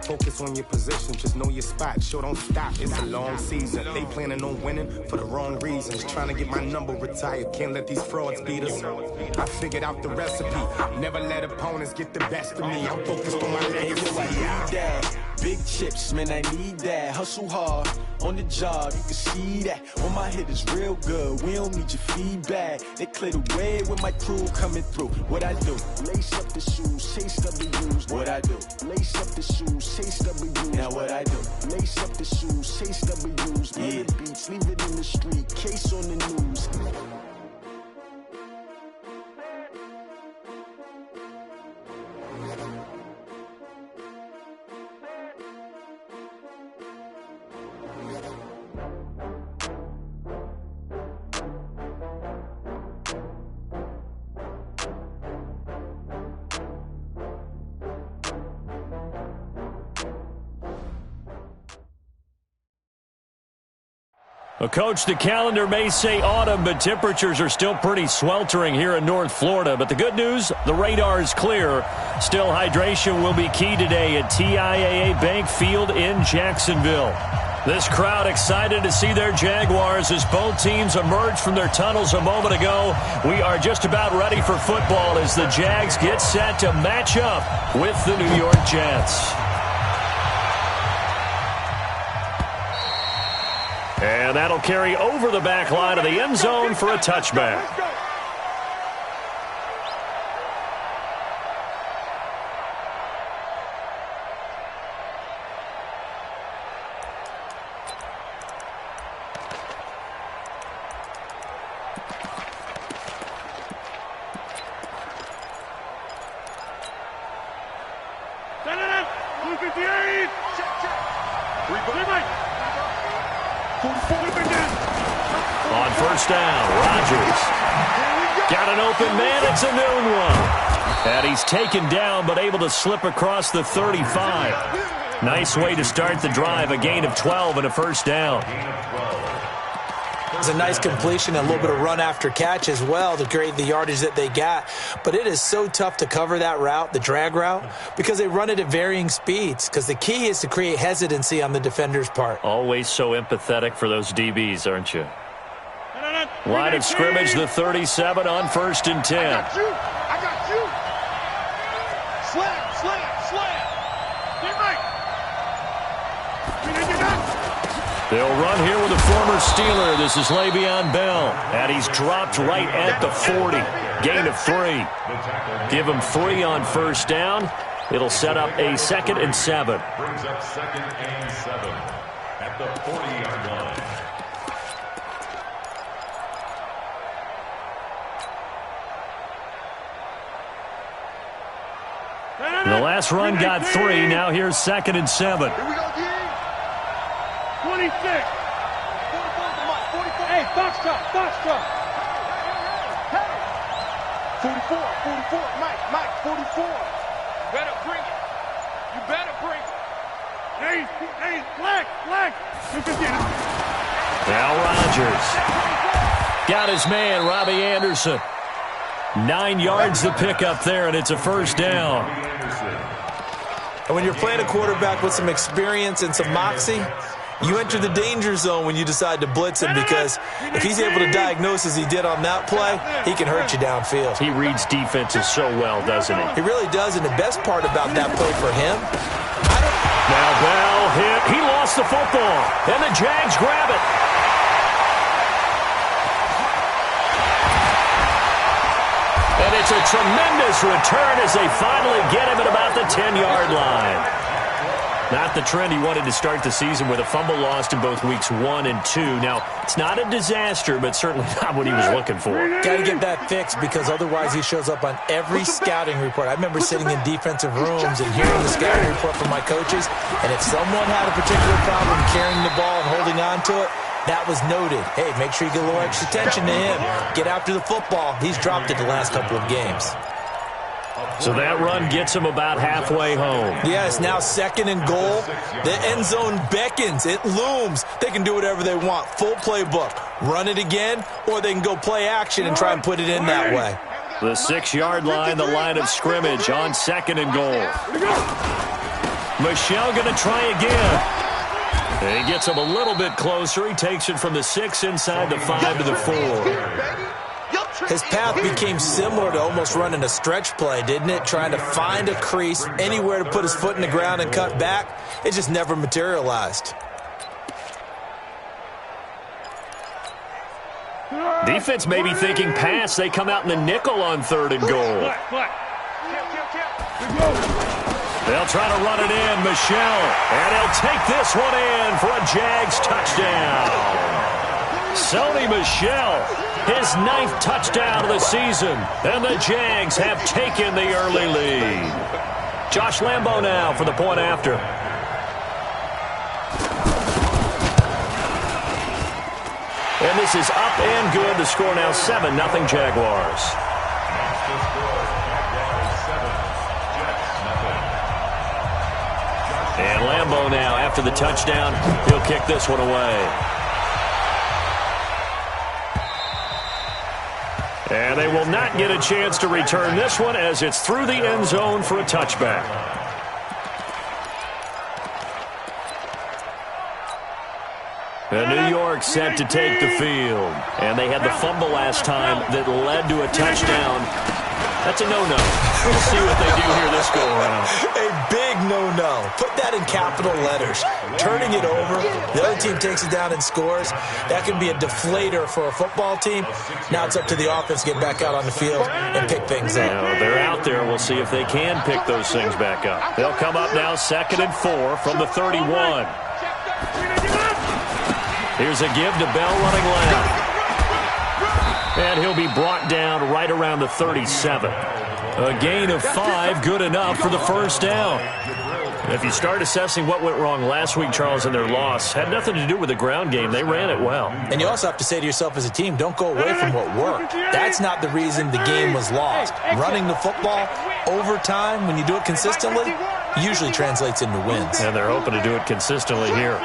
Focus on your position, just know your spot. Sure, don't stop, it's a long season. They planning on winning for the wrong reasons. Trying to get my number retired, can't let these frauds beat us. I figured out the recipe, never let opponents get the best of me. I'm focused on my legacy. Big chips, man, I need that. Hustle hard on the job, you can see that. When my hit is real good, we don't need your feedback. They clear the way with my crew coming through. What I do? Lace up the shoes, chase W's. What I do? Lace up the shoes, chase W's. Now what I do? Lace up the shoes, chase W's. Yeah. The beats, leave it in the street, case on the news. Well, Coach, the calendar may say autumn, but temperatures are still pretty sweltering here in North Florida. But the good news, the radar is clear. Still, hydration will be key today at TIAA Bank Field in Jacksonville. This crowd excited to see their Jaguars as both teams emerge from their tunnels a moment ago. We are just about ready for football as the Jags get set to match up with the New York Jets. And that'll carry over the back line of the end zone for a touchback. On first down, Rodgers. Got an open man, it's a noon one. And he's taken down but able to slip across the 35. Nice way to start the drive, a gain of 12 and a first down. It was a nice completion, and a little bit of run after catch as well to create the yardage that they got. But it is so tough to cover that route, the drag route, because they run it at varying speeds. Because the key is to create hesitancy on the defender's part. Always so empathetic for those DBs, aren't you? Line of scrimmage, the 37 on first and 10. I got you. Slam. They'll run here with a former Steeler. This is Le'Veon Bell. And he's dropped right at the 40. Gain of 3. Give him 3 on first down. It'll set up a 2nd and 7. Brings up 2nd and 7 at the 40-yard line. The last run got 3. Now here's 2nd and 7. Here we go, D. 26. 44. Hey, Foxtrot. Hey. 44. Mike, 44. Better bring it. You better bring it. Hey, flag. Now Rodgers. Got his man, Robbie Anderson. 9 yards to pick up there, and it's a first down. And when you're playing a quarterback with some experience and some moxie, you enter the danger zone when you decide to blitz him, because if he's able to diagnose as he did on that play, he can hurt you downfield. He reads defenses so well, doesn't he? He really does, and the best part about that play for him, now Bell hit. He lost the football, and the Jags grab it. And it's a tremendous return as they finally get him at about the 10-yard line. Not the trend he wanted to start the season with a fumble lost in both weeks 1 and 2. Now, it's not a disaster, but certainly not what he was looking for. Got to get that fixed, because otherwise he shows up on every scouting report. I remember sitting in defensive rooms and hearing the scouting report from my coaches, and if someone had a particular problem carrying the ball and holding on to it, that was noted. Hey, make sure you get a little extra attention to him. Get after the football. He's dropped it the last couple of games. So that run gets him about halfway home. Yes, now 2nd and goal. The end zone beckons. It looms. They can do whatever they want. Full playbook. Run it again, or they can go play action and try and put it in that way. The 6-yard line, the line of scrimmage on 2nd and goal. Michel going to try again. And he gets him a little bit closer. He takes it from the 6 inside the 5 to the 4. His path became similar to almost running a stretch play, didn't it? Trying to find a crease, anywhere to put his foot in the ground and cut back. It just never materialized. Defense may be thinking pass. They come out in the nickel on 3rd and goal. They'll try to run it in, Michel. And he'll take this one in for a Jags touchdown. Sony Michel, his 9th touchdown of the season. And the Jags have taken the early lead. Josh Lambo now for the point after. And this is up and good. The score now 7-0 Jaguars. And Lambo now, after the touchdown, he'll kick this one away. And they will not get a chance to return this one as it's through the end zone for a touchback. And New York set to take the field. And they had the fumble last time that led to a touchdown. That's a no-no. We'll see what they do here this go-around. A big no-no. Put that in capital letters. Turning it over, the other team takes it down and scores. That can be a deflator for a football team. Now it's up to the offense to get back out on the field and pick things up. Now, they're out there. We'll see if they can pick those things back up. They'll come up now 2nd and 4 from the 31. Here's a give to Bell running left. And he'll be brought down right around the 37. A gain of 5, good enough for the first down. If you start assessing what went wrong last week, Charles, in their loss, had nothing to do with the ground game. They ran it well. And you also have to say to yourself as a team, don't go away from what worked. That's not the reason the game was lost. Running the football over time, when you do it consistently, usually translates into wins. And they're hoping to do it consistently here.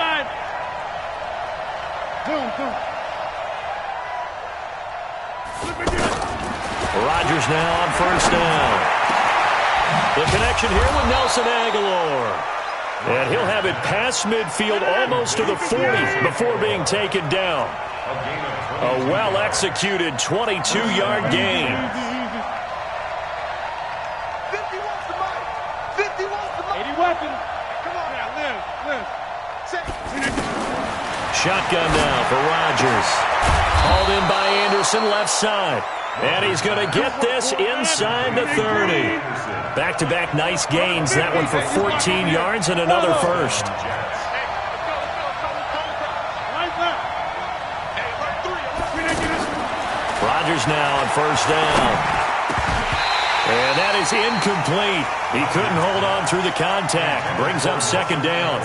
Rodgers now on first down. The connection here with Nelson Aguilar. And he'll have it past midfield almost to the 40 before being taken down. A well-executed 22-yard gain. 80 weapons. Come on now, live. Shotgun now for Rodgers. Hauled in by Anderson left side. And he's going to get this inside the 30. Back-to-back nice gains. That one for 14 yards and another first. Rodgers now on first down. And that is incomplete. He couldn't hold on through the contact. Brings up 2nd down.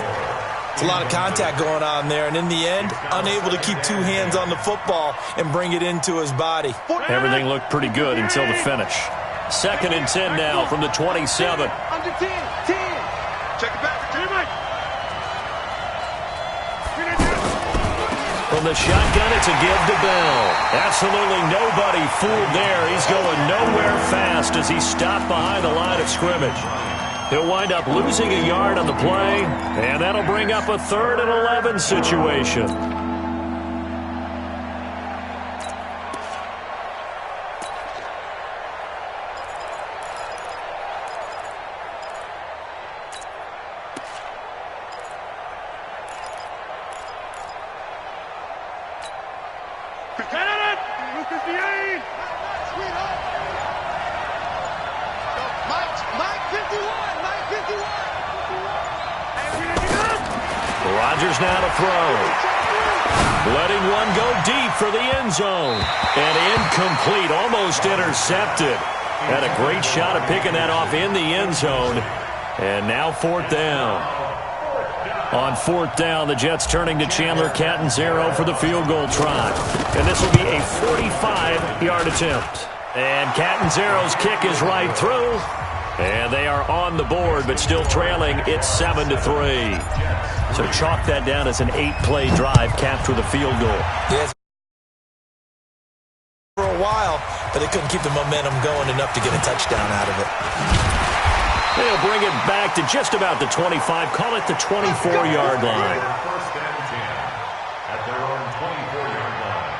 It's a lot of contact going on there, and in the end, unable to keep 2 hands on the football and bring it into his body. Everything looked pretty good until the finish. 2nd and 10 now from the 27. Under 10. Check it back. From the shotgun, it's a give to Bell. Absolutely nobody fooled there. He's going nowhere fast as he stopped behind the line of scrimmage. He'll wind up losing a yard on the play, and that'll bring up a 3rd and 11 situation. Rodgers now to throw. Letting one go deep for the end zone. And incomplete, almost intercepted. Had a great shot at picking that off in the end zone. And now 4th down. On 4th down, the Jets turning to Chandler Catanzaro for the field goal try. And this will be a 45-yard attempt. And Catanzaro's kick is right through. And they are on the board, but still trailing. It's 7-3. So chalk that down as an 8-play drive capped with a field goal. Yes. For a while, but they couldn't keep the momentum going enough to get a touchdown out of it. They'll bring it back to just about the 25. Call it the 24-yard line. First and 10 at their own 24-yard line.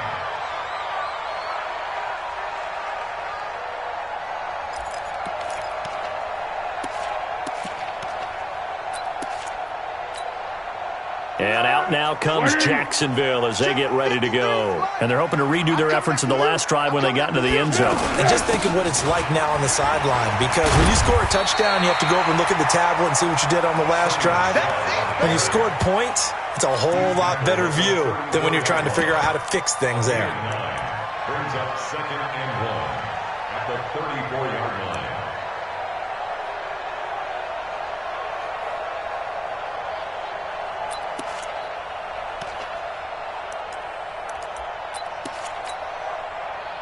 And out now comes Jacksonville as they get ready to go. And they're hoping to redo their efforts in the last drive when they got into the end zone. And just think of what it's like now on the sideline, because when you score a touchdown, you have to go over and look at the tablet and see what you did on the last drive. When you scored points, it's a whole lot better view than when you're trying to figure out how to fix things there. Brings up 2nd and 1 at the 34-yard line.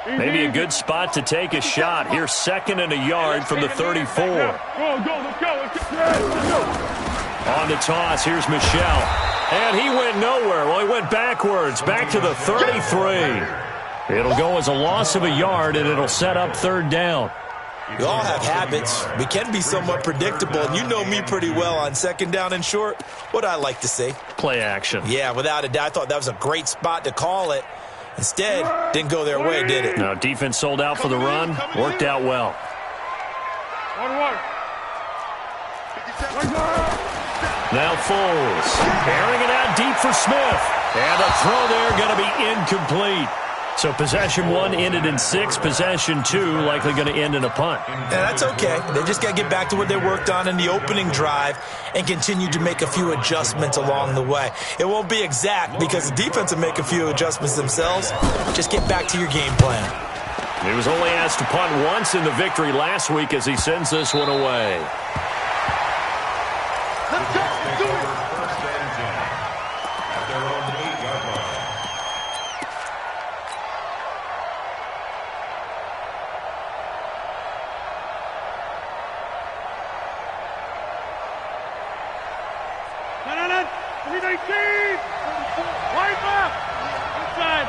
Maybe a good spot to take a shot. Here's 2nd and a yard from the 34. Let's go. On the toss, here's Michel. And he went nowhere. Well, he went backwards, back to the 33. It'll go as a loss of a yard, and it'll set up 3rd down. We all have habits. We can be somewhat predictable, and you know me pretty well on 2nd down and short. What I like to say? Play action. Yeah, without a doubt. I thought that was a great spot to call it. Instead, didn't go their way, did it? No, defense sold out for the run. Worked out well. Now Foles. Airing it out deep for Smith. And the throw there going to be incomplete. So possession 1 ended in 6. Possession 2 likely going to end in a punt. Yeah, that's okay. They just got to get back to what they worked on in the opening drive and continue to make a few adjustments along the way. It won't be exact because the defense will make a few adjustments themselves. Just get back to your game plan. He was only asked to punt once in the victory last week as he sends this one away. Let's go. Do it. First and 10 at their own 8-yard line. No. 319. Right back. Inside.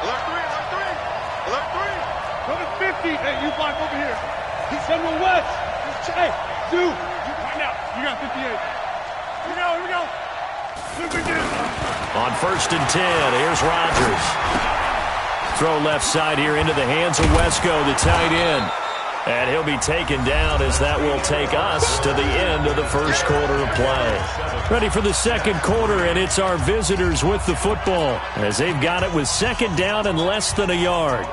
Alert 3. Go to 50. Hey, you block over here. Send him west. Hey, dude. Right now. You got 58. Here we go. Look at this. On 1st and 10, here's Rodgers. Throw left side here into the hands of Wesco, the tight end. And he'll be taken down as that will take us to the end of the first quarter of play. Ready for the 2nd quarter, and it's our visitors with the football as they've got it with 2nd down and less than a yard.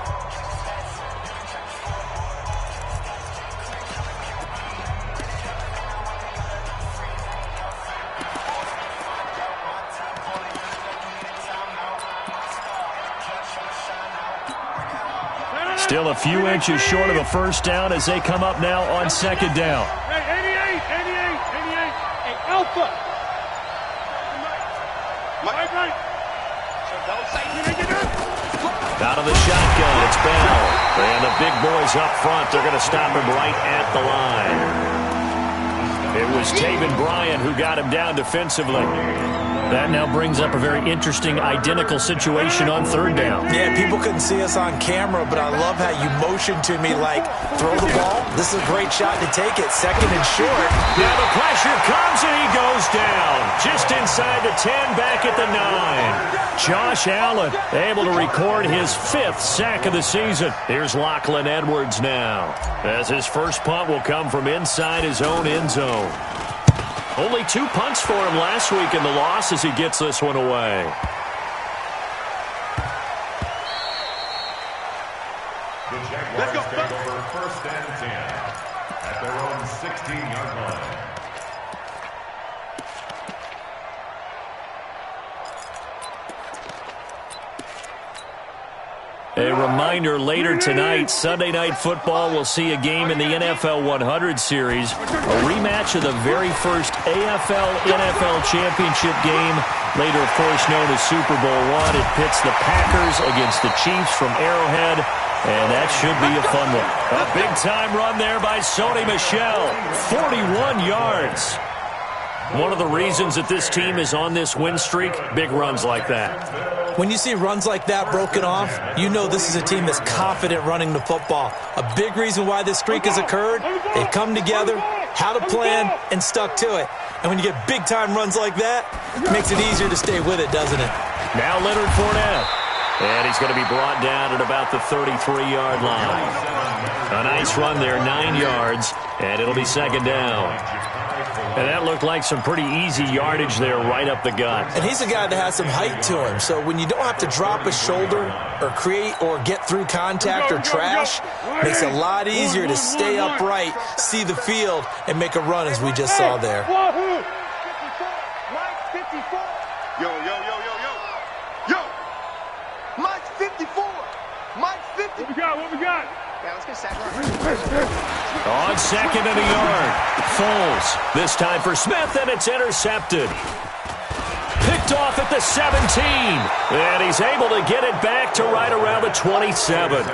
Still a few inches short of a first down as they come up now on 2nd down. Hey, 88. Hey, Alpha. Right. Out of the shotgun, it's Bell. And the big boys up front, they're going to stop him right at the line. It was Taven Bryan who got him down defensively. That now brings up a very interesting identical situation on 3rd down. Yeah, people couldn't see us on camera, but I love how you motioned to me like, throw the ball. This is a great shot to take it. 2nd and short. Now the pressure comes and he goes down. Just inside the 10, back at the 9. Josh Allen able to record his 5th sack of the season. Here's Lachlan Edwards now, as his first punt will come from inside his own end zone. Only 2 punts for him last week in the loss as he gets this one away. The Jaguars take over 1st and 10 at their own 16-yard line. A reminder, later tonight, Sunday Night Football will see a game in the NFL 100 Series, a rematch of the very first AFL-NFL Championship game, later, of course, known as Super Bowl I. It pits the Packers against the Chiefs from Arrowhead, and that should be a fun one. A big-time run there by Sony Michel, 41 yards. One of the reasons that this team is on this win streak, big runs like that. When you see runs like that broken off, you know this is a team that's confident running the football. A big reason why this streak has occurred, they've come together, had a plan, and stuck to it. And when you get big-time runs like that, it makes it easier to stay with it, doesn't it? Now Leonard Fournette. And he's going to be brought down at about the 33-yard line. A nice run there, 9 yards, and it'll be second down. And that looked like some pretty easy yardage there right up the gut. And he's a guy that has some height to him, so when you don't have to drop a shoulder or create or get through contact or trash, it makes it a lot easier to stay upright, see the field, and make a run as we just saw there. Yo. Mike's 54. Mike's 50. What we got? Yeah, let's get sacked. On second and a yard. Foles. This time for Smith, and it's intercepted. Picked off at the 17. And he's able to get it back to right around the 27.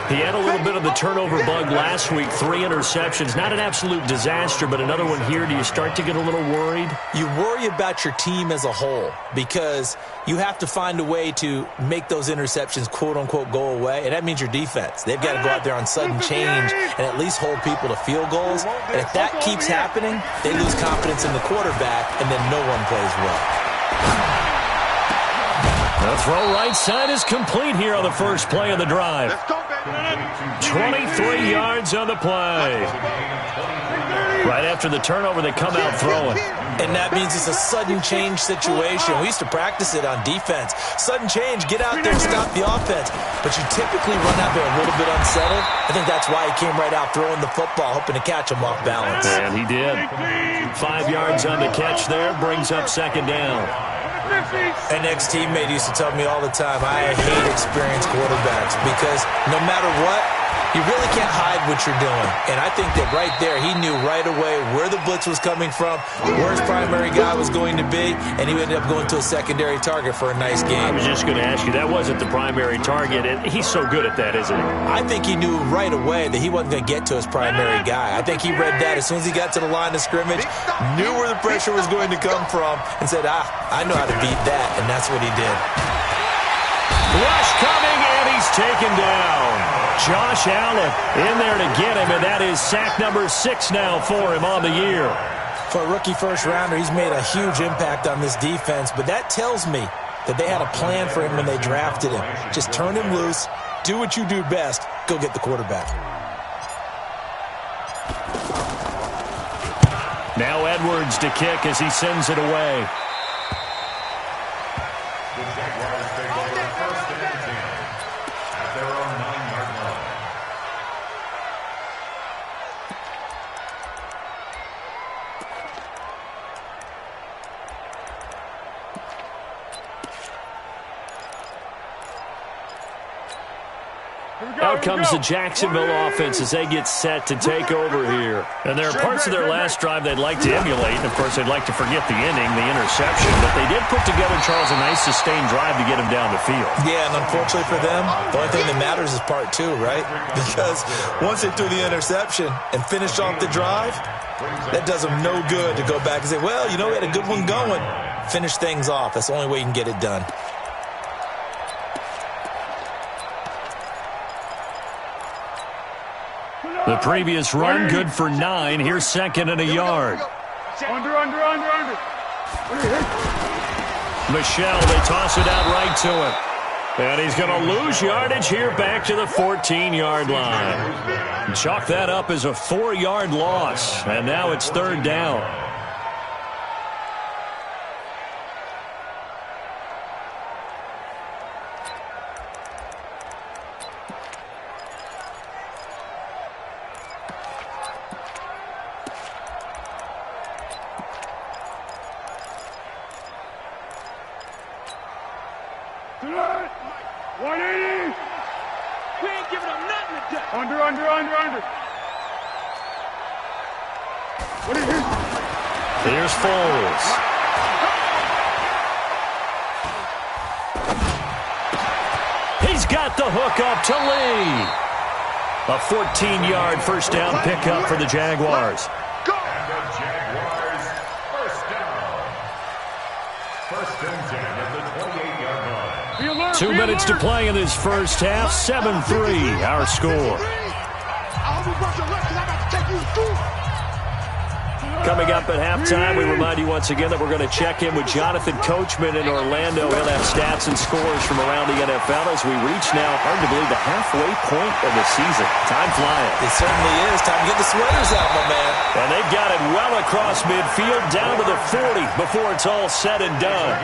He had a little bit of the turnover bug last week. 3 interceptions. Not an absolute disaster, but another one here. Do you start to get a little worried? You worry about your team as a whole because you have to find a way to make those interceptions, quote-unquote, go away, and that means your defense. They've got to go out there on sudden change and at least hold people to field goals. And if that keeps happening, they lose confidence in the quarterback, and then no one plays well. The throw right side is complete here on the first play of the drive. 23 yards on the play. Right after the turnover, they come out throwing. And that means it's a sudden change situation. We used to practice it on defense. Sudden change, get out there and stop the offense. But you typically run out there a little bit unsettled. I think that's why he came right out throwing the football, hoping to catch him off balance. And he did. 5 yards on the catch there, brings up second down. An ex-teammate used to tell me all the time, I hate experienced quarterbacks because no matter what, you really can't hide what you're doing. And I think that right there, he knew right away where the blitz was coming from, where his primary guy was going to be, and he ended up going to a secondary target for a nice game. I was just going to ask you, that wasn't the primary target, and he's so good at that, isn't he? I think he knew right away that he wasn't going to get to his primary guy. I think he read that as soon as he got to the line of scrimmage, knew where the pressure was going to come from, and said, I know how to beat that, and that's what he did. Rush coming, and he's taken down. Josh Allen in there to get him, and that is sack number 6 now for him on the year. For a rookie first-rounder, he's made a huge impact on this defense, but that tells me that they had a plan for him when they drafted him. Just turn him loose, do what you do best, go get the quarterback. Now Edwards to kick as he sends it away. Out comes the Jacksonville offense as they get set to take over here. And there are parts of their last drive they'd like to emulate. And, of course, they'd like to forget the ending, the interception. But they did put together, Charles, a nice sustained drive to get him down the field. Yeah, and unfortunately for them, the only thing that matters is part 2, right? Because once they threw the interception and finished off the drive, that does them no good to go back and say, well, you know, we had a good one going. Finish things off. That's the only way you can get it done. The previous run, good for 9. Here's second and a yard. Under. Michelle, they toss it out right to him. And he's going to lose yardage here back to the 14-yard line. Chalk that up as a 4-yard loss. And now it's third down. Here's Foles. He's got the hook up to Lee. A 14-yard first down pickup for the Jaguars. And the Jaguars' first First and 10 at the 28-yard line. 2 minutes to play in this first half. 7-3, our score. Coming up at halftime, we remind you once again that we're going to check in with Jonathan Coachman in Orlando. He'll have stats and scores from around the NFL as we reach now, hard to believe, the halfway point of the season. Time flying. It certainly is. Time to get the sweaters out, my man. And they've got it well across midfield, down to the 40 before it's all said and done.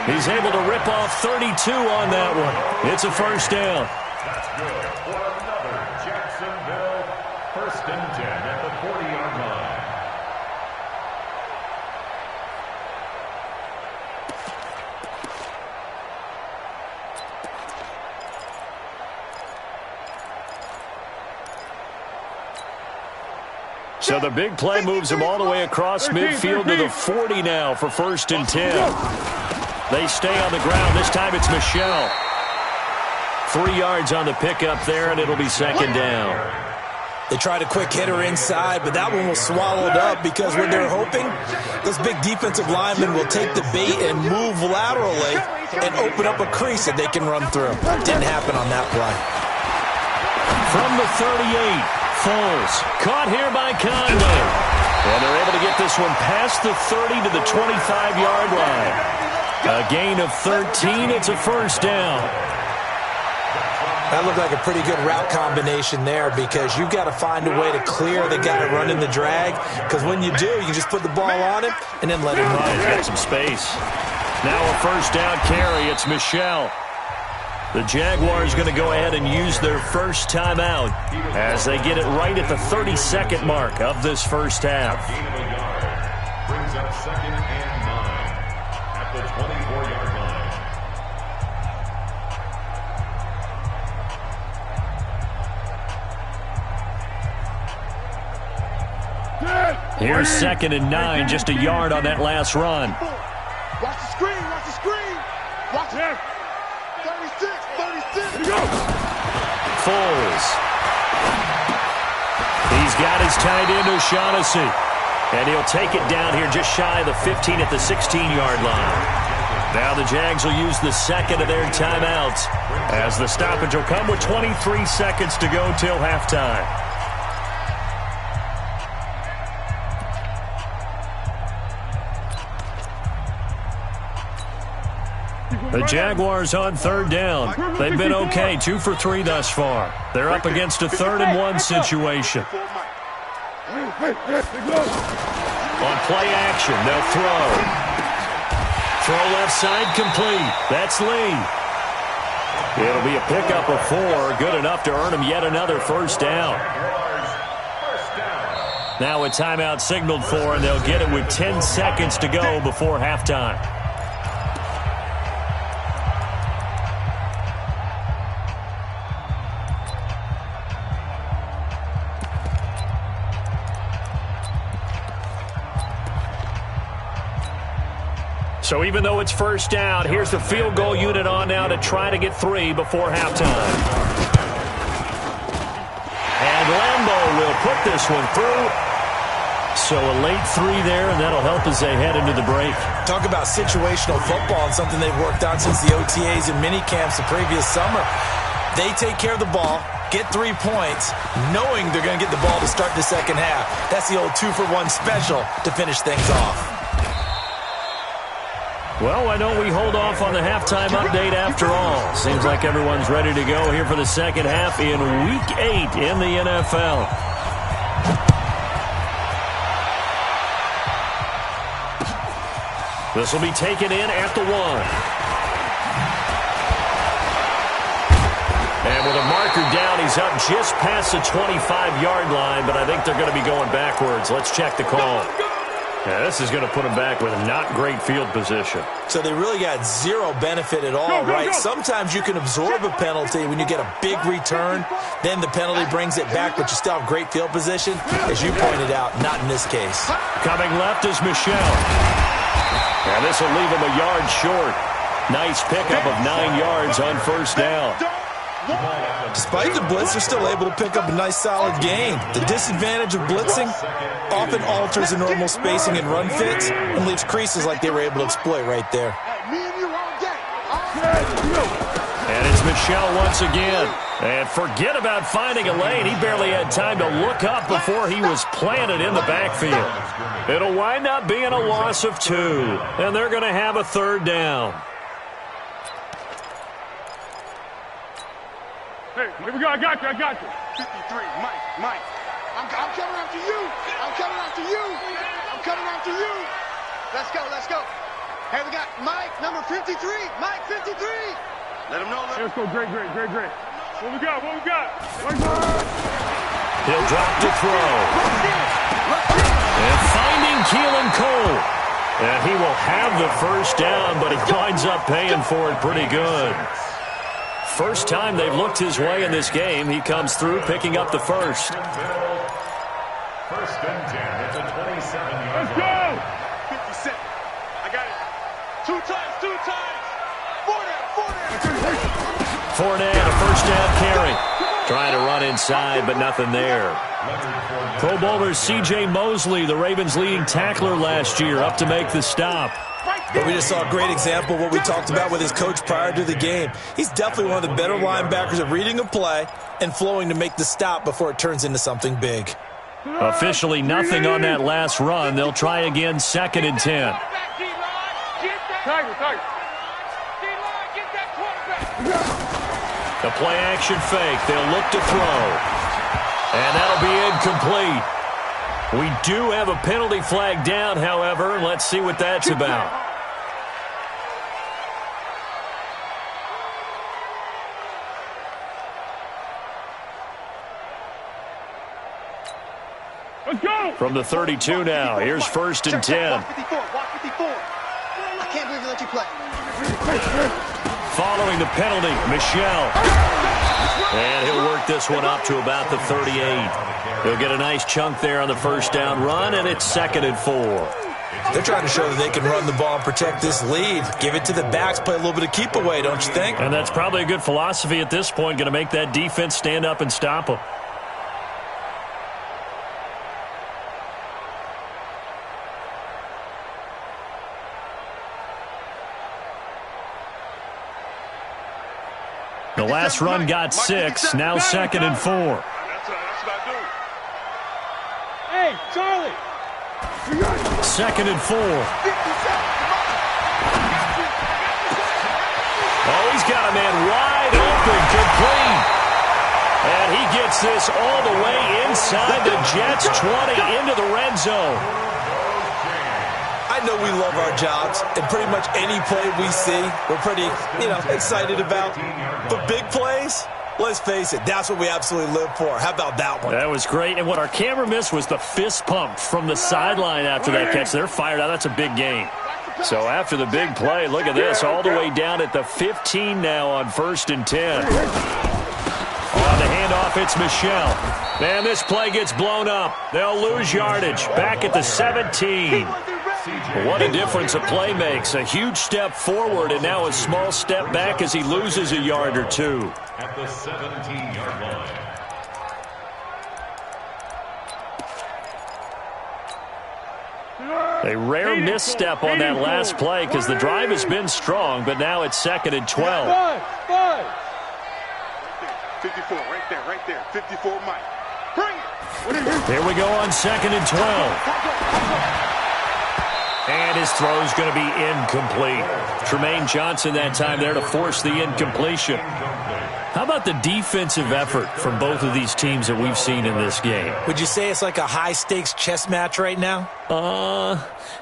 He's able to rip off 32 on that one. It's a first down. That's good for another Jacksonville first and 10 at the 40-yard line. So the big play moves him all the way across midfield to the 40 now for first and 10. They stay on the ground. This time it's Michel. 3 yards on the pickup there, and it'll be second down. They tried a quick hitter inside, but that one was swallowed up because what they're hoping, those big defensive linemen will take the bait and move laterally and open up a crease that they can run through. Didn't happen on that play. From the 38. Foles caught here by Conway. And they're able to get this one past the 30 to the 25-yard line. A gain of 13. It's a first down. That looked like a pretty good route combination there because you've got to find a way to clear the guy running the drag, because when you do, you just put the ball on him and then let him run. He's got some space. Now a first down carry. It's Michel. The Jaguars going to go ahead and use their first timeout as they get it right at the 32nd mark of this first half. Gain of a yard brings up second and 9 at the 24-yard line. Here's second and 9, just a yard on that last run. Watch the screen, watch the screen. Watch it. 36. Foles. He's got his tight end O'Shaughnessy. And he'll take it down here just shy of the 15 at the 16-yard line. Now the Jags will use the second of their timeouts as the stoppage will come with 23 seconds to go till halftime. The Jaguars on third down. They've been okay, 2 for 3 thus far. They're up against a 3rd and 1 situation. On play action, they'll throw. Throw left side complete. That's Lee. It'll be a pickup of 4, good enough to earn him yet another first down. Now a timeout signaled for, and they'll get it with 10 seconds to go before halftime. So even though it's first down, here's the field goal unit on now to try to get 3 before halftime. And Lambeau will put this one through. So a late 3 there, and that'll help as they head into the break. Talk about situational football and something they've worked on since the OTAs and mini camps the previous summer. They take care of the ball, get 3 points, knowing they're going to get the ball to start the second half. That's the old 2-for-1 special to finish things off. Well, why don't we hold off on the halftime update after all? Seems like everyone's ready to go here for the second half in Week 8 in the NFL. This will be taken in at the 1. And with a marker down, he's up just past the 25-yard line, but I think they're going to be going backwards. Let's check the call. Yeah, this is going to put them back with not great field position. So they really got 0 benefit at all, right? Sometimes you can absorb a penalty when you get a big return. Then the penalty brings it back, but you still have great field position. As you pointed out, not in this case. Coming left is Michel. And this will leave him a yard short. Nice pickup of 9 yards on first down. Despite the blitz, they're still able to pick up a nice solid gain. The disadvantage of blitzing often alters the normal spacing and run fits and leaves creases like they were able to exploit right there. And it's Michel once again. And forget about finding a lane. He barely had time to look up before he was planted in the backfield. It'll wind up being a loss of 2. And they're going to have a third down. Hey, here we go. I got you. 53, Mike. I'm coming after you. I'm coming after you. Let's go. Hey, we got Mike, number 53. Mike, 53. Let him know. Let's go. Great. What we got? He'll drop to throw. And finding Keelan Cole. And he will have the first down, but he winds up paying for it pretty good. First time they've looked his way in this game. He comes through picking up the first. First and 10 at the 27-yard Let's go! 57. I got it. Two times. Fournette, a first down carry. Trying to run inside, but nothing there. Pro Bowler C.J. Mosley, the Ravens' leading tackler last year, up to make the stop. But we just saw a great example of what we talked about with his coach prior to the game. He's definitely one of the better linebackers at reading a play and flowing to make the stop before it turns into something big. Officially nothing on that last run. They'll try again, 2nd and 10. Tiger. The play action fake. They'll look to throw. And that'll be incomplete. We do have a penalty flag down, however. Let's see what that's about. Let's go! From the 32 now. Here's 1st and 10. Walk 54. I can't believe we let you play. Following the penalty, Michel. And he'll work this one up to about the 38. He'll get a nice chunk there on the first down run, and it's 2nd and 4. They're trying to show that they can run the ball and protect this lead. Give it to the backs, play a little bit of keep away, don't you think? And that's probably a good philosophy at this point, going to make that defense stand up and stop them. The last run got 6, now 2nd and 4. That's what I do. Hey, Charlie! 2nd and 4. Oh, he's got a man wide open, complete. And he gets this all the way inside the Jets' 20 into the red zone. I know we love our jobs, and pretty much any play we see, we're pretty, excited about. But big plays, let's face it, that's what we absolutely live for. How about that one? That was great, and what our camera missed was the fist pump from the sideline after that catch. They're fired out. That's a big game. So after the big play, look at this, all the way down at the 15 now on 1st and 10. On the handoff, it's Michel. Man, this play gets blown up. They'll lose yardage. Back at the 17. What a difference a play makes. A huge step forward and now a small step back as he loses a yard or two. At the 17-yard line. A rare misstep on that last play because the drive has been strong, but now it's 2nd and 12. 54, right there. 54, Mike. Bring it. Here we go on 2nd and 12. And his throw's going to be incomplete. Tremaine Johnson that time there to force the incompletion. How about the defensive effort from both of these teams that we've seen in this game? Would you say it's like a high-stakes chess match right now?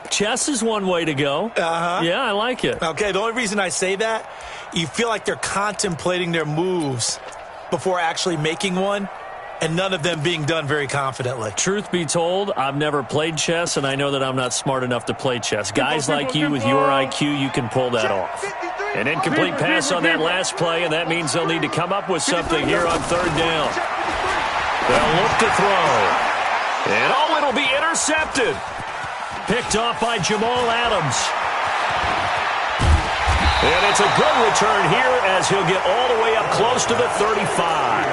Chess is one way to go. Uh-huh. Yeah, I like it. Okay, the only reason I say that, you feel like they're contemplating their moves before actually making one, and none of them being done very confidently. Truth be told, I've never played chess, and I know that I'm not smart enough to play chess. Guys like you with your IQ, you can pull that off. An incomplete pass on that last play, and that means they'll need to come up with something here on 3rd down. They'll look to throw. And it'll be intercepted. Picked off by Jamal Adams. And it's a good return here as he'll get all the way up close to the 35.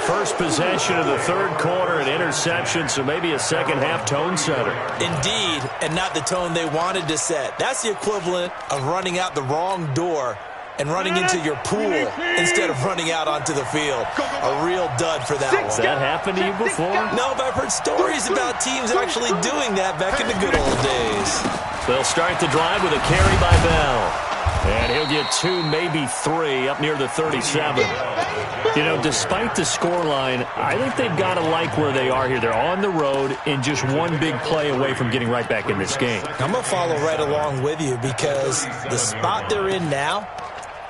First possession of the 3rd quarter, an interception, so maybe a second-half tone setter. Indeed, and not the tone they wanted to set. That's the equivalent of running out the wrong door and running into your pool instead of running out onto the field. A real dud for that one. Has that happened to you before? No, but I've heard stories about teams actually doing that back in the good old days. They'll start the drive with a carry by Bell. And he'll get 2, maybe 3, up near the 37. You know, despite the scoreline, I think they've got to like where they are here. They're on the road and just one big play away from getting right back in this game. I'm going to follow right along with you because the spot they're in now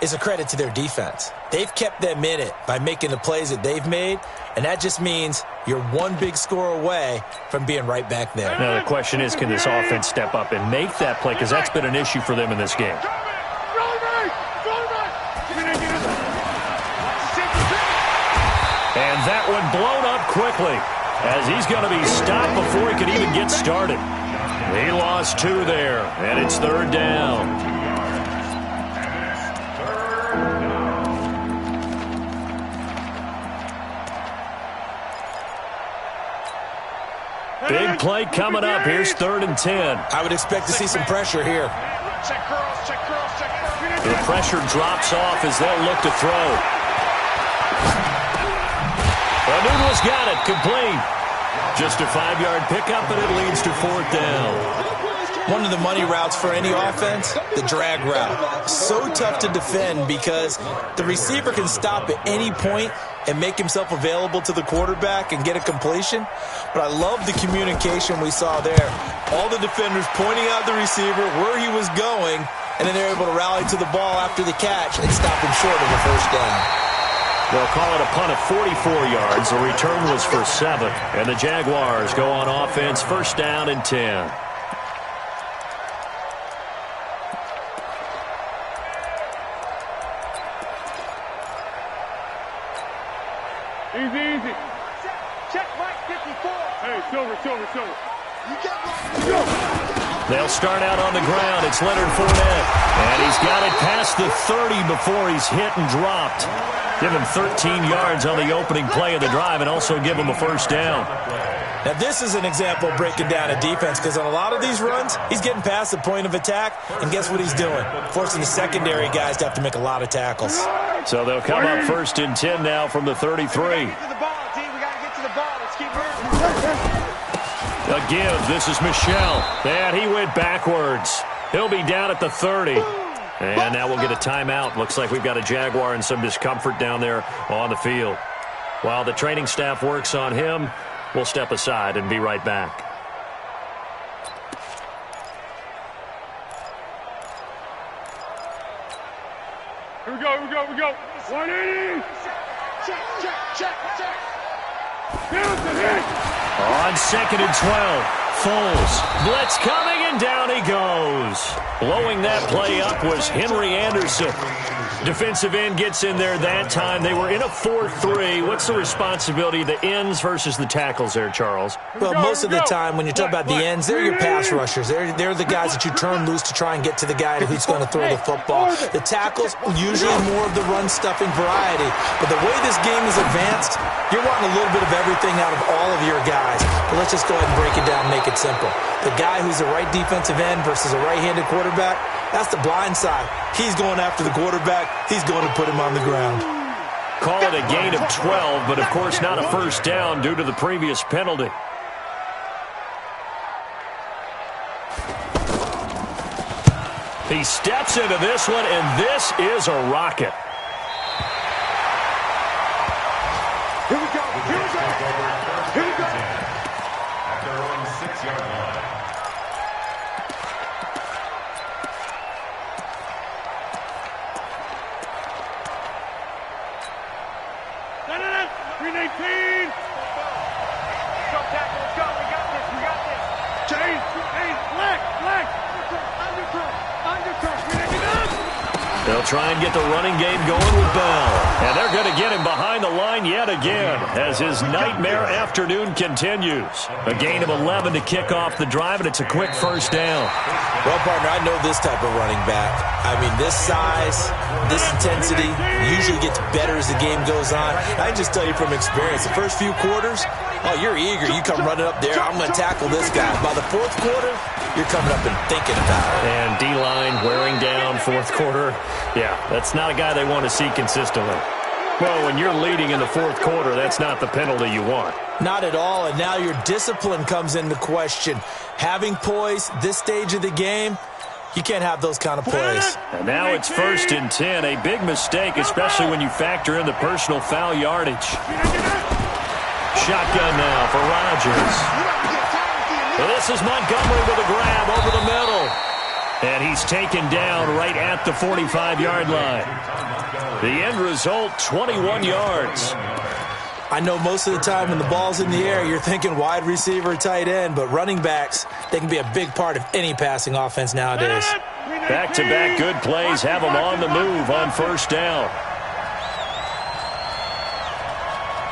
is a credit to their defense. They've kept them in it by making the plays that they've made, and that just means you're one big score away from being right back there. Now, the question is, can this offense step up and make that play? Because that's been an issue for them in this game. And that one blown up quickly as he's going to be stopped before he could even get started. He lost 2 there, and it's 3rd down. Big play coming up. Here's 3rd and 10. I would expect to see some pressure here. The pressure drops off as they'll look to throw. Noodle's got it, complete. Just a 5-yard pickup, and it leads to 4th down. One of the money routes for any offense, the drag route. So tough to defend because the receiver can stop at any point and make himself available to the quarterback and get a completion. But I love the communication we saw there. All the defenders pointing out the receiver, where he was going, and then they're able to rally to the ball after the catch and stop him short of the 1st down. They'll call it a punt of 44 yards. The return was for 7. And the Jaguars go on offense, 1st down and 10. Easy. Check Mike 54. Hey, Silver. They'll start out on the ground. It's Leonard Fournette. And he's got it past the 30 before he's hit and dropped. Give him 13 yards on the opening play of the drive and also give him a 1st down. Now, this is an example of breaking down a defense because on a lot of these runs, he's getting past the point of attack, and guess what he's doing? Forcing the secondary guys to have to make a lot of tackles. So they'll come up 1st and 10 now from the 33. We got to get to the ball, T. We got to get to the ball. Let's keep moving. A give. This is Michelle. And he went backwards. He'll be down at the 30. And now we'll get a timeout. Looks like we've got a Jaguar in some discomfort down there on the field. While the training staff works on him, we'll step aside and be right back. Here we go. 180. Check. On 2nd and 12, Foles. Blitz coming, and down he goes. Blowing that play up was Henry Anderson. Defensive end gets in there that time. They were in a 4-3. What's the responsibility of the ends versus the tackles there, Charles? Well, most of the time when you talk about the ends, they're your pass rushers. They're the guys that you turn loose to try and get to the guy who's going to throw the football. The tackles, usually more of the run-stuffing variety. But the way this game is advanced, you're wanting a little bit of everything out of all of your guys. But let's just go ahead and break it down and make it simple. The guy who's the right defensive end versus a right-handed quarterback, that's the blind side. He's going after the quarterback. He's going to put him on the ground. Call it a gain of 12, but of course not a 1st down due to the previous penalty. He steps into this one, and this is a rocket. Here we go. At their own 6-yard line. No. 319. Go, tackle. Let's go. We got this. Change. Black. Undercut. They'll try and get the running game going with Bell. And they're going to get him behind the line yet again as his nightmare afternoon continues. A gain of 11 to kick off the drive, and it's a quick 1st down. Well, partner, I know this type of running back. I mean, this size, this intensity usually gets better as the game goes on. I can just tell you from experience, the first few quarters, you're eager. You come running up there, I'm going to tackle this guy. By the 4th quarter, you're coming up and thinking about it. And D-line wearing down 4th quarter. Yeah, that's not a guy they want to see consistently. Well, when you're leading in the fourth quarter, that's not the penalty you want. Not at all, and now your discipline comes into question. Having poise this stage of the game, you can't have those kind of plays. And now it's 1st and 10. A big mistake, especially when you factor in the personal foul yardage. Shotgun now for Rodgers. Well, this is Montgomery with a grab over the middle. And he's taken down right at the 45-yard line. The end result, 21 yards. I know most of the time when the ball's in the air, you're thinking wide receiver, tight end, but running backs, they can be a big part of any passing offense nowadays. Back-to-back good plays have them on the move on 1st down.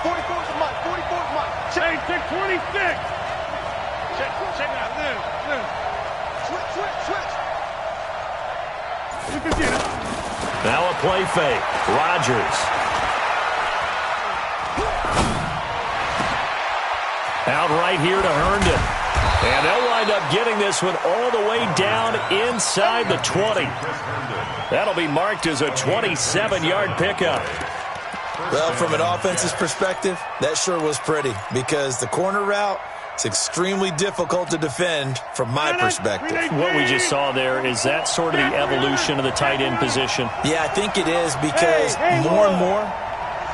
44's Mike. 44's Mike. Hey, 26. Check it out. Live. Switch. You can get it. Now a play fake. Rodgers. Out right here to Herndon. And they'll wind up getting this one all the way down inside the 20. That'll be marked as a 27-yard pickup. Well, from an offense's perspective, that sure was pretty because the corner route is extremely difficult to defend from my perspective. What we just saw there, is that sort of the evolution of the tight end position? Yeah, I think it is because more and more,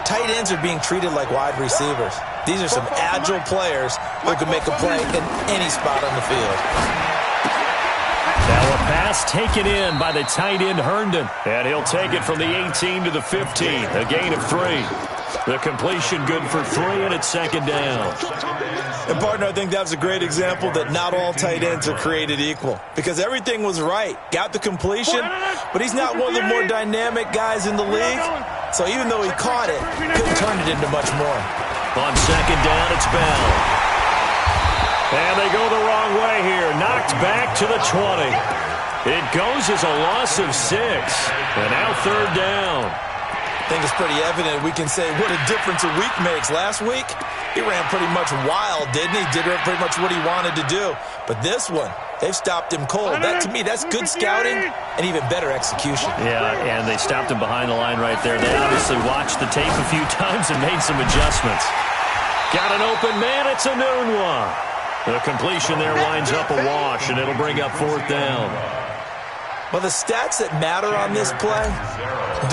tight ends are being treated like wide receivers. These are some agile players who can make a play in any spot on the field. Now a pass taken in by the tight end Herndon. And he'll take it from the 18 to the 15. A gain of 3. The completion good for 3, and it's 2nd down. And, partner, I think that was a great example that not all tight ends are created equal because everything was right. Got the completion, but he's not one of the more dynamic guys in the league. So even though he caught it, couldn't turn it into much more. On 2nd down, it's Bell. And they go the wrong way here. Knocked back to the 20. It goes as a loss of 6. And now 3rd down. I think it's pretty evident we can say what a difference a week makes. Last week, he ran pretty much wild, didn't he? Did pretty much what he wanted to do. But this one, they've stopped him cold. That, to me, that's good scouting and even better execution. Yeah, and they stopped him behind the line right there. They obviously watched the tape a few times and made some adjustments. Got an open man. It's a noon one. The completion there winds up a wash, and it'll bring up 4th down. Well, the stats that matter on this play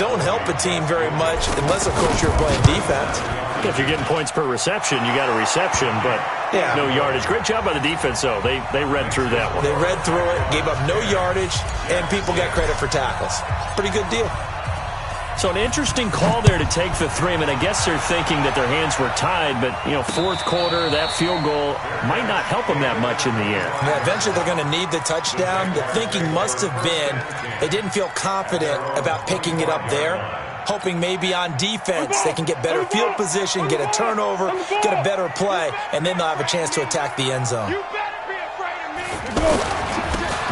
don't help a team very much unless, of course, you're playing defense. If you're getting points per reception, you got a reception, but no yardage. Great job by the defense, though. They read through that one. They read through it, gave up no yardage, and people got credit for tackles. Pretty good deal. So an interesting call there to take the 3. I mean, I guess they're thinking that their hands were tied, but, 4th quarter, that field goal might not help them that much in the end. Yeah, eventually they're going to need the touchdown. The thinking must have been they didn't feel confident about picking it up there, hoping maybe on defense they can get better field position, get a turnover, get a better play, and then they'll have a chance to attack the end zone.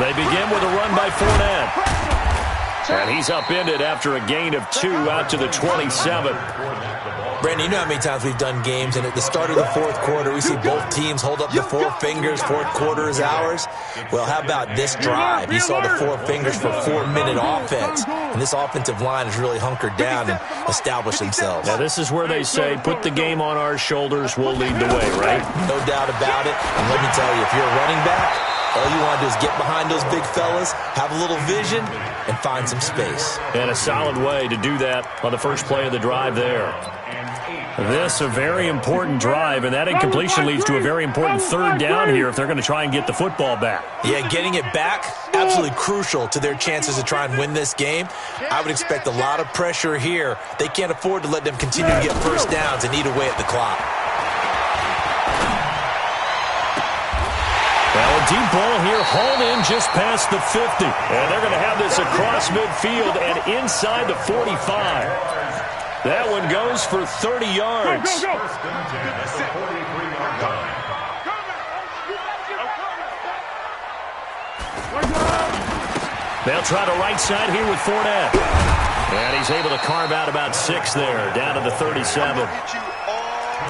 They begin with a run by Fournette. And he's upended after a gain of 2 out to the 27. Brandon, you know how many times we've done games, and at the start of the 4th quarter, we see both teams hold up the 4 fingers, 4th quarter is ours. Well, how about this drive? You saw the 4 fingers for 4-minute offense, and this offensive line has really hunkered down and established themselves. Now, this is where they say, put the game on our shoulders, we'll lead the way, right? No doubt about it, and let me tell you, if you're a running back, all you want to do is get behind those big fellas, have a little vision, and find some space. And a solid way to do that on the first play of the drive there. This a very important drive, and that incompletion leads to a very important 3rd down here if they're going to try and get the football back. Yeah, getting it back, absolutely crucial to their chances to try and win this game. I would expect a lot of pressure here. They can't afford to let them continue to get 1st downs and eat away at the clock. Well, a deep ball here, hauled in just past the 50. And they're going to have this across midfield and inside the 45. That one goes for 30 yards. Go. They'll try the right side here with Fournette. And he's able to carve out about 6 there, down to the 37.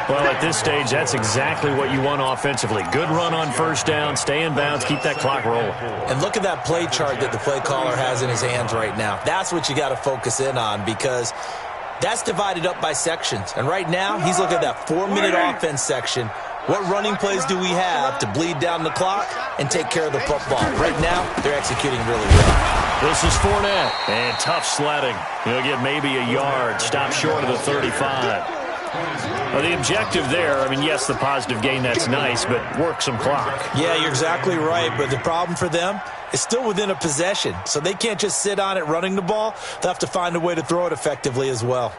Well, at this stage, that's exactly what you want offensively. Good run on first down, stay in bounds, keep that clock rolling. And look at that play chart that the play caller has in his hands right now. That's what you got to focus in on, because that's divided up by sections. And right now, he's looking at that 4-minute offense section. What running plays do we have to bleed down the clock and take care of the football? Right now, they're executing really well. This is Fournette, and tough sledding. He'll get maybe a yard, stop short of the 35. Well, the objective there, I mean, yes, the positive gain, that's nice, but work some clock. Yeah, you're exactly right, but the problem for them is still within a possession, so they can't just sit on it running the ball. They'll have to find a way to throw it effectively as well.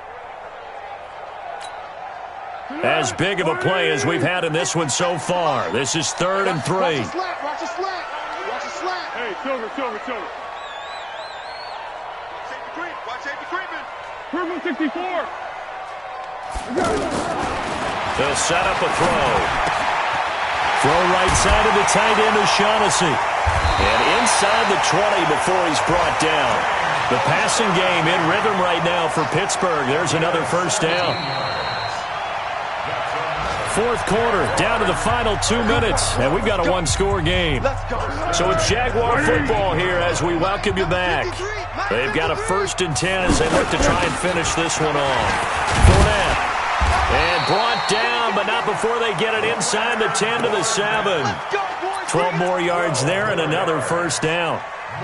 As big of a play as we've had in this one so far. This is 3rd and 3. Watch the slant. Watch the slant. Watch the slant. Hey, Silver. Safety creep. Watch safety creeping. Purple 64. They'll set up a throw. Throw right side of the tight end O'Shaughnessy. And inside the 20 before he's brought down. The passing game in rhythm right now for Pittsburgh. There's another first down. 4th quarter, down to the final 2 minutes, and we've got a one-score game. So it's Jaguar football here as we welcome you back. They've got a 1st and 10 as they look to try and finish this one off. Fournette. And brought down, but not before they get it inside the 10 to the 7. 12 more yards there and another first down.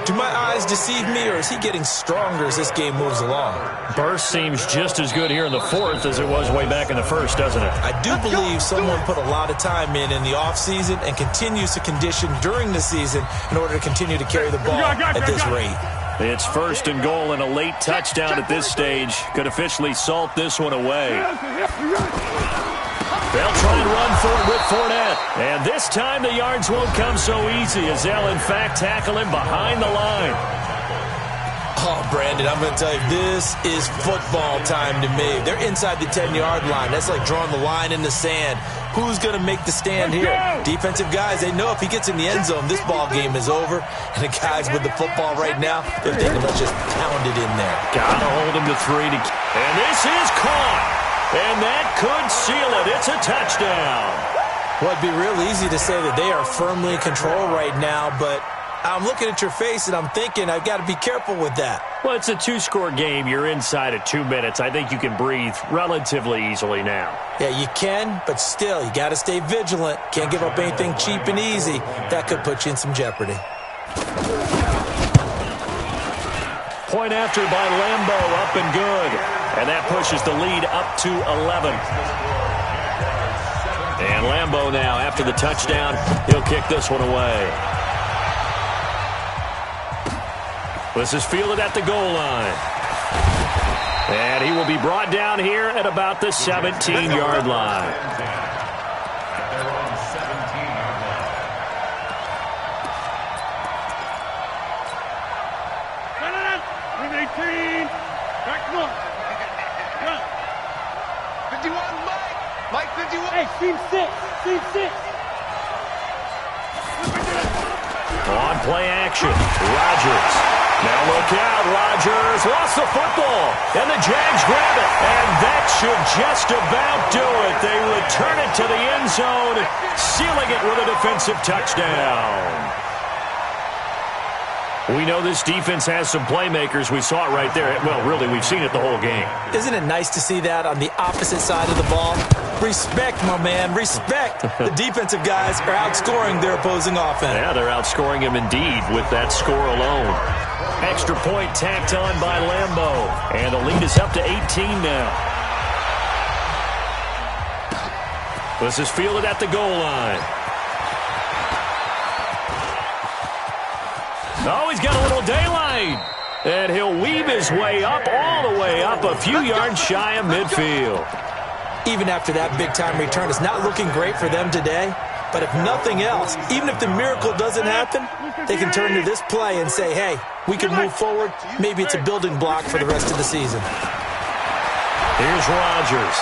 Do my eyes deceive me, or is he getting stronger as this game moves along? Burst seems just as good here in the 4th as it was way back in the 1st, doesn't it? I do believe someone put a lot of time in the offseason and continues to condition during the season in order to continue to carry the ball at this rate. It's 1st and goal and a late touchdown at this stage. Could officially salt this one away. They'll try and run for it with Fournette. And this time the yards won't come so easy as they'll, in fact, tackle him behind the line. Oh, Brandon, I'm going to tell you, this is football time to me. They're inside the 10-yard line. That's like drawing the line in the sand. Who's going to make the stand here? Defensive guys, they know if he gets in the end zone, this ball game is over. And the guys with the football right now, they're thinking, let's just pound it in there. Got to hold him to 3. And this is caught. And that could seal it. It's a touchdown. Well, it'd be real easy to say that they are firmly in control right now, but I'm looking at your face and I'm thinking I've got to be careful with that. Well, it's a 2-score game. You're inside of 2 minutes. I think you can breathe relatively easily now. Yeah, you can, but still, you got to stay vigilant. Can't give up anything cheap and easy. That could put you in some jeopardy. Point after by Lambo, up and good. And that pushes the lead up to 11. And Lambo now, after the touchdown, he'll kick this one away. This is fielded at the goal line. And he will be brought down here at about the 17-yard line. Hey, team 6. On play action, Rodgers. Now look out, Rodgers lost the football, and the Jags grab it, and that should just about do it. They return it to the end zone, sealing it with a defensive touchdown. We know this defense has some playmakers. We saw it right there. Well, really, we've seen it the whole game. Isn't it nice to see that on the opposite side of the ball? Respect, my man, respect. The defensive guys are outscoring their opposing offense. Yeah, they're outscoring him indeed with that score alone. Extra point tacked on by Lambo. And the lead is up to 18 now. This is fielded at the goal line. Oh, he's got a little daylight. And he'll weave his way up, all the way up, a few yards shy of midfield. Even after that big-time return, it's not looking great for them today. But if nothing else, even if the miracle doesn't happen, they can turn to this play and say, hey, we can move forward. Maybe it's a building block for the rest of the season. Here's Rodgers.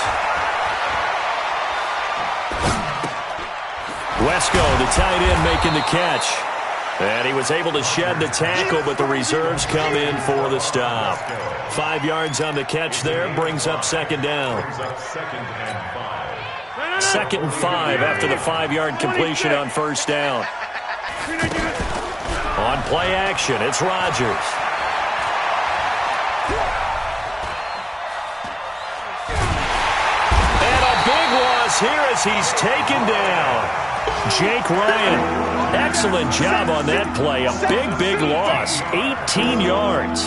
Wesco, the tight end, making the catch. And he was able to shed the tackle, but the reserves come in for the stop. 5 yards on the catch there, brings up 2nd down. 2nd and 5 after the 5-yard completion on first down. On play action, it's Rodgers. And a big loss here as he's taken down. Jake Ryan, excellent job on that play. A big, big loss, 18 yards.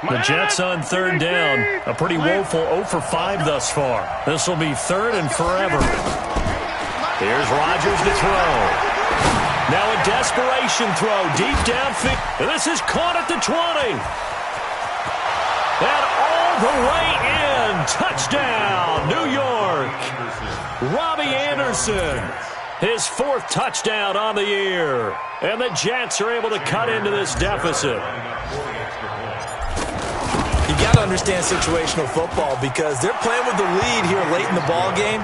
The Jets on 3rd down. A pretty woeful 0 for 5 thus far. This will be 3rd and forever. Here's Rodgers to throw. Now a desperation throw deep downfield. And this is caught at the 20. And all the way in. Touchdown, New York. Robbie Anderson. His 4th touchdown on the year. And the Jets are able to cut into this deficit. You got to understand situational football because they're playing with the lead here late in the ball game.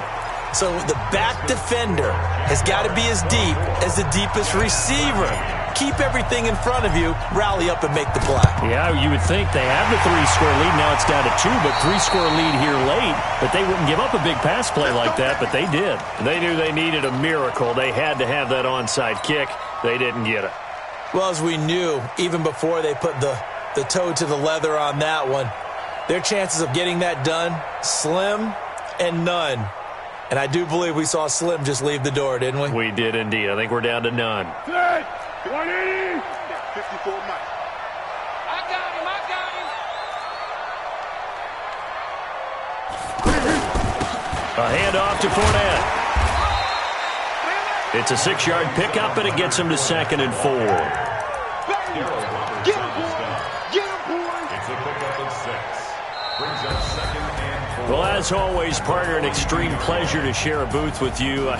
So the back defender has got to be as deep as the deepest receiver. Keep everything in front of you, rally up and make the play. Yeah, you would think they have the 3-score lead. Now it's down to 2, but 3-score lead here late. But they wouldn't give up a big pass play like that, but they did. They knew they needed a miracle. They had to have that onside kick. They didn't get it. Well, as we knew, even before they put the toe to the leather on that one, their chances of getting that done, slim and none. And I do believe we saw Slim just leave the door, didn't we? We did indeed. I think we're down to none. 180. 54 Mike. I got him. A handoff to Fournette. It's a 6-yard pickup, and it gets him to 2nd and 4. Get him, boy. Get him, boy. It's a pickup of 6. Brings up 2nd and 4. Well, as always, partner, an extreme pleasure to share a booth with you.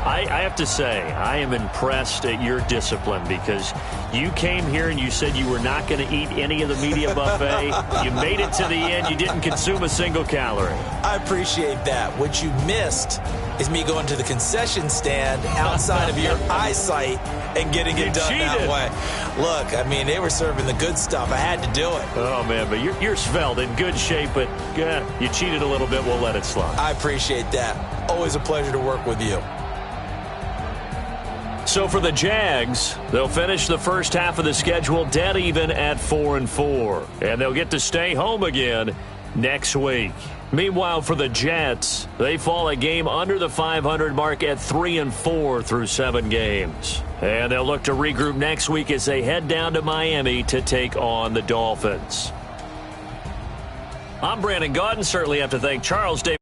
I have to say, I am impressed at your discipline because you came here and you said you were not going to eat any of the media buffet. You made it to the end. You didn't consume a single calorie. I appreciate that. What you missed is me going to the concession stand outside of your eyesight and getting it done that way. Look, I mean, they were serving the good stuff. I had to do it. Oh, man, but you're svelte, in good shape, but you cheated a little bit. We'll let it slide. I appreciate that. Always a pleasure to work with you. So for the Jags, they'll finish the first half of the schedule dead even at 4-4. And they'll get to stay home again next week. Meanwhile, for the Jets, they fall a game under the 500 mark at 3-4 through 7 games. And they'll look to regroup next week as they head down to Miami to take on the Dolphins. I'm Brandon Gaudin. Certainly have to thank Charles David